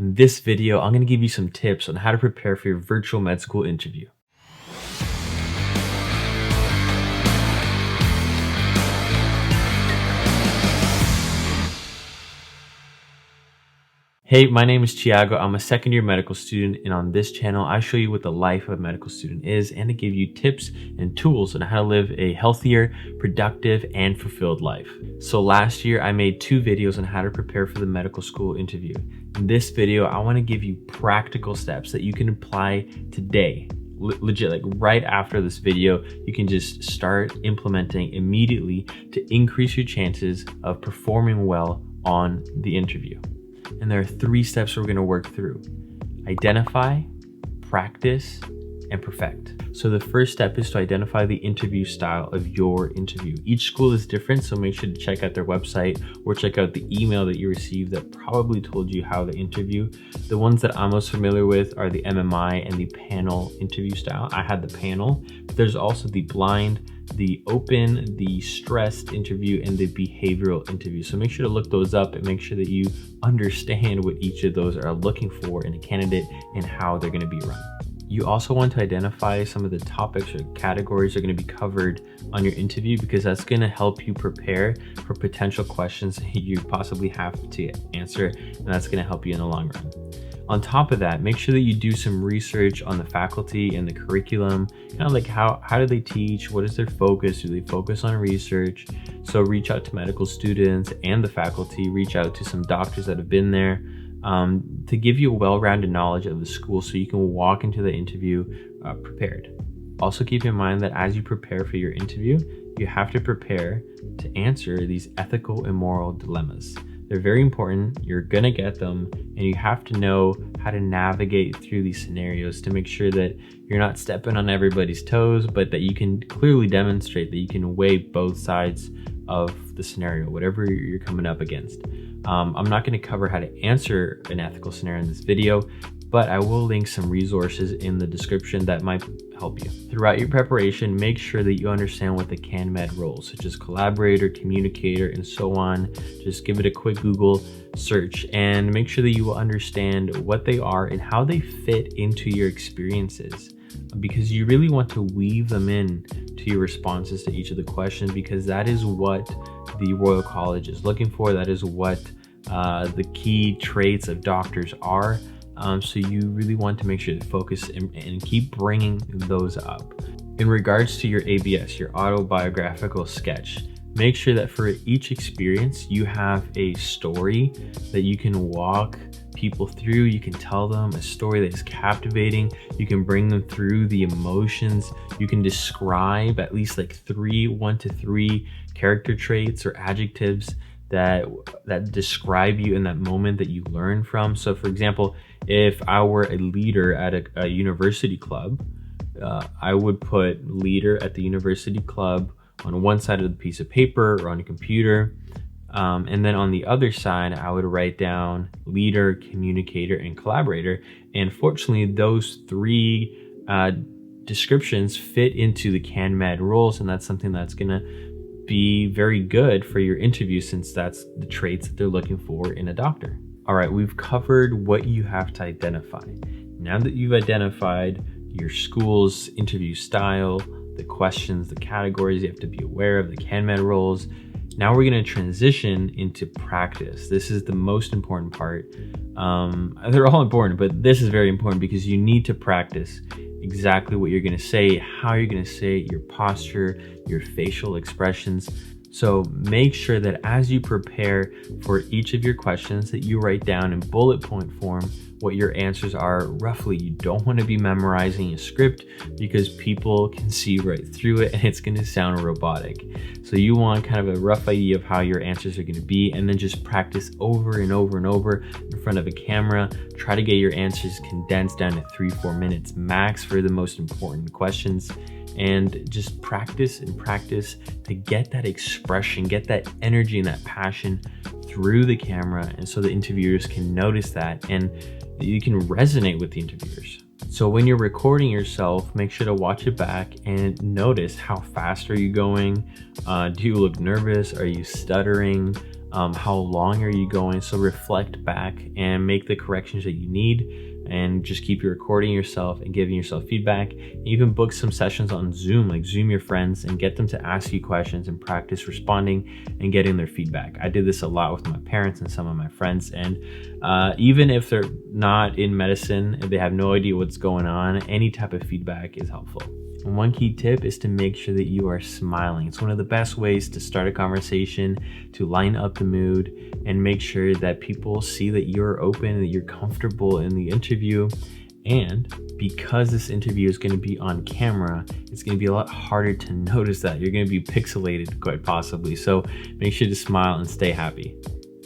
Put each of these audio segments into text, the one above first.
In this video, I'm going to give you some tips on how to prepare for your virtual med school interview. Hey, my name is Tiago. I'm a second-year medical student, and on this channel, I show you what the life of a medical student is and to give you tips and tools on how to live a healthier, productive, and fulfilled life. So last year, I made 2 videos on how to prepare for the medical school interview. In this video, I want to give you practical steps that you can apply today. Legit, like right after this video, you can just start implementing immediately to increase your chances of performing well on the interview. And there are 3 steps we're going to work through: identify, practice, and perfect. So the first step is to identify the interview style of your interview. Each school is different, so make sure to check out their website or check out the email that you received that probably told you how to interview. The ones that I'm most familiar with are the MMI and the panel interview style. I had the panel, but there's also the blind, the open, the stressed interview, and the behavioral interview. So make sure to look those up and make sure that you understand what each of those are looking for in a candidate and how they're going to be run. You also want to identify some of the topics or categories that are going to be covered on your interview, because that's going to help you prepare for potential questions you possibly have to answer, and that's going to help you in the long run. On top of that, make sure that you do some research on the faculty and the curriculum, kind of like how do they teach, what is their focus, do they focus on research? So reach out to medical students and the faculty, reach out to some doctors that have been there to give you a well-rounded knowledge of the school so you can walk into the interview prepared. Also keep in mind that as you prepare for your interview, you have to prepare to answer these ethical and moral dilemmas. They're very important, you're gonna get them, and you have to know how to navigate through these scenarios to make sure that you're not stepping on everybody's toes, but that you can clearly demonstrate that you can weigh both sides of the scenario, whatever you're coming up against. I'm not gonna cover how to answer an ethical scenario in this video, but I will link some resources in the description that might help you. Throughout your preparation, make sure that you understand what the CanMed roles, such as collaborator, communicator, and so on. Just give it a quick Google search and make sure that you will understand what they are and how they fit into your experiences, because you really want to weave them in to your responses to each of the questions, because that is what the Royal College is looking for. That is what the key traits of doctors are. So you really want to make sure to focus and keep bringing those up. In regards to your ABS, your autobiographical sketch, make sure that for each experience you have a story that you can walk people through. You can tell them a story that is captivating. You can bring them through the emotions. You can describe at least like 1 to 3 character traits or adjectives that describe you in that moment that you learn from. So for example, if I were a leader at a university club, I would put leader at the university club on one side of the piece of paper or on a computer. And then on the other side, I would write down leader, communicator, and collaborator. And fortunately, those 3 descriptions fit into the CanMed roles, and that's something that's gonna be very good for your interview, since that's the traits that they're looking for in a doctor. All right, we've covered what you have to identify. Now that you've identified your school's interview style, the questions, the categories you have to be aware of, the CanMed roles, now we're going to transition into practice. This is the most important part. They're all important, but this is very important because you need to practice exactly what you're going to say, how you're going to say it, your posture, your facial expressions. So make sure that as you prepare for each of your questions that you write down in bullet point form what your answers are roughly. You don't want to be memorizing a script because people can see right through it and it's going to sound robotic. So you want kind of a rough idea of how your answers are going to be, and then just practice over and over and over in front of a camera. Try to get your answers condensed down to 3-4 minutes max for the most important questions. And just practice and practice to get that expression, get that energy and that passion through the camera, and so the interviewers can notice that and you can resonate with the interviewers. So when you're recording yourself, make sure to watch it back and notice how fast are you going. Do you look nervous? Are you stuttering? How long are you going? So reflect back and make the corrections that you need, and just keep recording yourself and giving yourself feedback. You can book some sessions on Zoom, like Zoom your friends and get them to ask you questions and practice responding and getting their feedback. I did this a lot with my parents and some of my friends, and even if they're not in medicine, if they have no idea what's going on, any type of feedback is helpful. And one key tip is to make sure that you are smiling. It's one of the best ways to start a conversation, to line up the mood, and make sure that people see that you're open, that you're comfortable in the interview. And because this interview is going to be on camera, it's going to be a lot harder to notice that. You're going to be pixelated quite possibly. So make sure to smile and stay happy.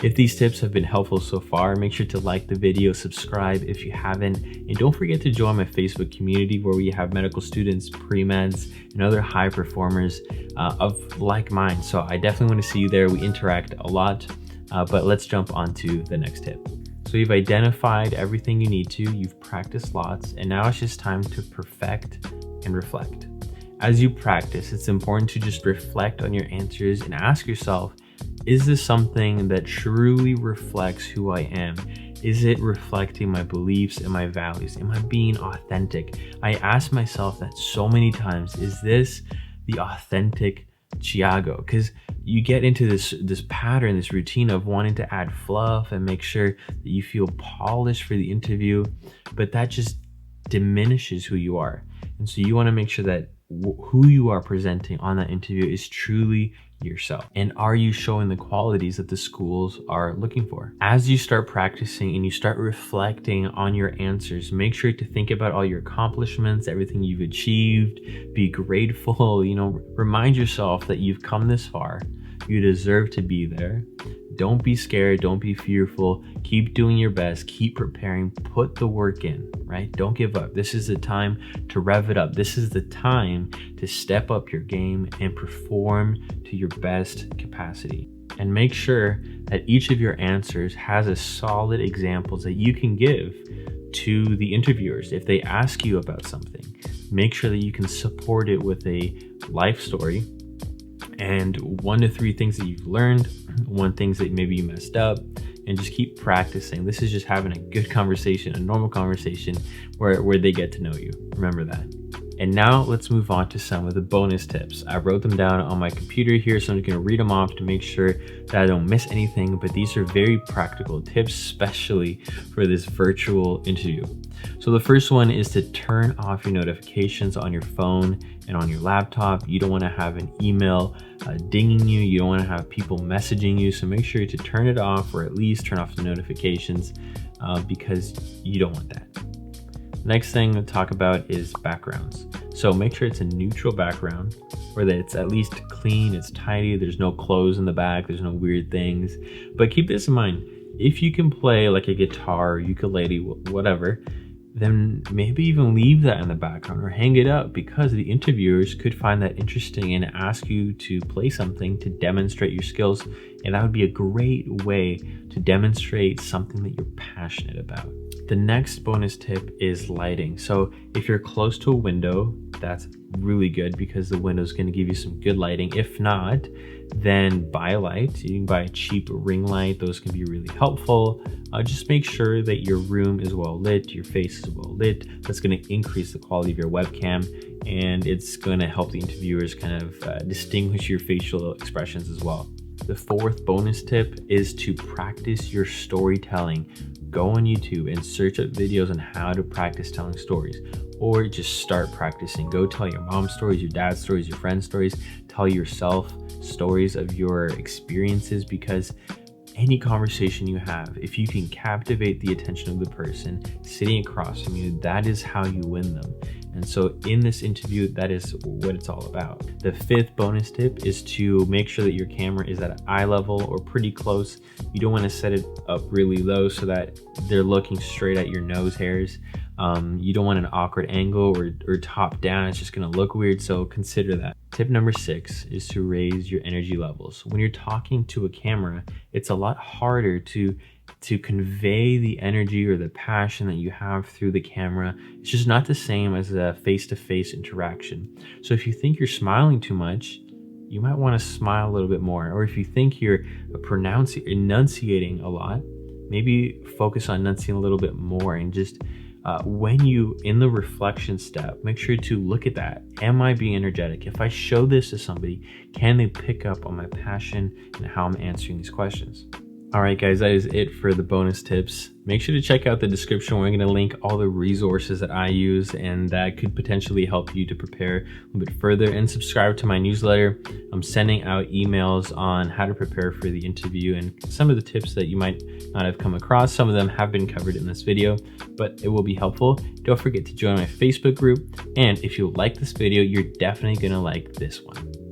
If these tips have been helpful so far, make sure to like the video, subscribe if you haven't, and don't forget to join my Facebook community where we have medical students, pre-meds, and other high performers of like mind. So I definitely want to see you there. We interact a lot, but let's jump on to the next tip. So you've identified everything you need to, you've practiced lots, and now it's just time to perfect and reflect. As you practice, it's important to just reflect on your answers and ask yourself, is this something that truly reflects who I am? Is it reflecting my beliefs and my values? Am I being authentic? I ask myself that so many times. Is this the authentic Thiago? Because you get into this pattern, this routine of wanting to add fluff and make sure that you feel polished for the interview, but that just diminishes who you are. And so you want to make sure that who you are presenting on that interview is truly yourself. And are you showing the qualities that the schools are looking for? As you start practicing and you start reflecting on your answers, make sure to think about all your accomplishments, everything you've achieved, be grateful, remind yourself that you've come this far. You deserve to be there. Don't be scared. Don't be fearful. Keep doing your best. Keep preparing. Put the work in, right? Don't give up. This is the time to rev it up. This is the time to step up your game and perform to your best capacity. And make sure that each of your answers has a solid examples that you can give to the interviewers. If they ask you about something, make sure that you can support it with a life story and 1 to 3 things that you've learned, 1 things that maybe you messed up, and just keep practicing. This is just having a good conversation, a normal conversation where they get to know you. Remember that. And now let's move on to some of the bonus tips. I wrote them down on my computer here, so I'm just gonna read them off to make sure that I don't miss anything, but these are very practical tips, especially for this virtual interview. So the first one is to turn off your notifications on your phone and on your laptop. You don't wanna have an email dinging you. You don't wanna have people messaging you. So make sure to turn it off, or at least turn off the notifications because you don't want that. Next thing to talk about is backgrounds. So make sure it's a neutral background, or that it's at least clean, it's tidy, there's no clothes in the back, there's no weird things. But keep this in mind, if you can play like a guitar, ukulele, whatever, then maybe even leave that in the background or hang it up, because the interviewers could find that interesting and ask you to play something to demonstrate your skills. And that would be a great way to demonstrate something that you're passionate about. The next bonus tip is lighting. So if you're close to a window, that's really good because the window is going to give you some good lighting. If not, then buy a light. You can buy a cheap ring light. Those can be really helpful. Just make sure that your room is well lit, your face is well lit. That's going to increase the quality of your webcam, and it's going to help the interviewers kind of distinguish your facial expressions as well. The fourth bonus tip is to practice your storytelling. Go on YouTube and search up videos on how to practice telling stories, or just start practicing. Go tell your mom's stories, your dad's stories, your friend's stories. Tell yourself stories of your experiences, because any conversation you have, if you can captivate the attention of the person sitting across from you, that is how you win them. And so in this interview, that is what it's all about. The fifth bonus tip is to make sure that your camera is at eye level or pretty close. You don't want to set it up really low so that they're looking straight at your nose hairs. You don't want an awkward angle or top down. It's just going to look weird, so consider that. Tip number 6 is to raise your energy levels. When you're talking to a camera, it's a lot harder to convey the energy or the passion that you have through the camera. It's just not the same as a face-to-face interaction. So if you think you're smiling too much, you might want to smile a little bit more. Or if you think you're enunciating a lot, maybe focus on enunciating a little bit more. And just when you, in the reflection step, make sure to look at that. Am I being energetic? If I show this to somebody, can they pick up on my passion and how I'm answering these questions? All right, guys, that is it for the bonus tips. Make sure to check out the description where I'm going to link all the resources that I use and that could potentially help you to prepare a little bit further, and subscribe to my newsletter. I'm sending out emails on how to prepare for the interview and some of the tips that you might not have come across. Some of them have been covered in this video, but it will be helpful. Don't forget to join my Facebook group. And if you like this video, you're definitely going to like this one.